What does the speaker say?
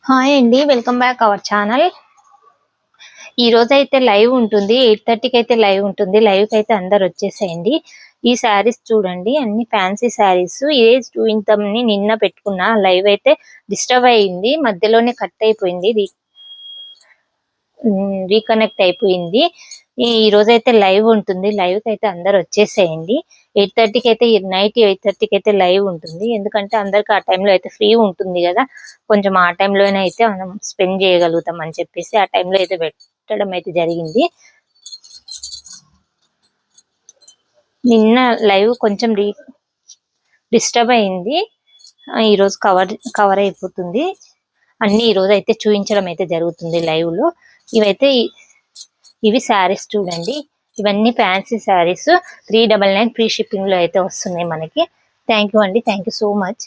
Hi అండి, welcome back our channel. ఈ రోజు అయితే లైవ్ ఉంటుంది, 8:30కి అయితే లైవ్ ఉంటుంది. లైవ్ కి అయితే అందరు వచ్చేసేయండి. ఈ శారీస్ చూడండి, అన్ని ఫ్యాన్సీ శారీస్. ఇదే చూపించామని నిన్న పెట్టుకున్నా, లైవ్ అయితే డిస్టర్బ్ అయింది, మధ్యలోనే కట్ అయిపోయింది, రీకనెక్ట్ అయిపోయింది. ఈ రోజు అయితే లైవ్ ఉంటుంది, లైవ్ కి అయితే అందరు వచ్చేసేయండి. 8:30కి అయితే, నైట్ 8:30కి అయితే లైవ్ ఉంటుంది. ఎందుకంటే అందరికి ఆ టైంలో అయితే ఫ్రీ ఉంటుంది కదా, కొంచెం ఆ టైంలోనే అయితే మనం స్పెండ్ చేయగలుగుతాం అని చెప్పేసి ఆ టైంలో అయితే పెట్టడం అయితే జరిగింది. నిన్న లైవ్ కొంచెం డిస్టర్బ్ అయింది. ఈ రోజు కవర్ అయిపోతుంది. అన్ని ఈ రోజు అయితే చూపించడం అయితే జరుగుతుంది లైవ్ లో. ఇవి శారీస్ చూడండి, ఇవన్నీ ఫ్యాన్సీ శారీస్. 399 ఫ్రీ షిప్పింగ్ లో అయితే వస్తున్నాయి మనకి. థ్యాంక్ యూ అండి, థ్యాంక్ యూ సో మచ్.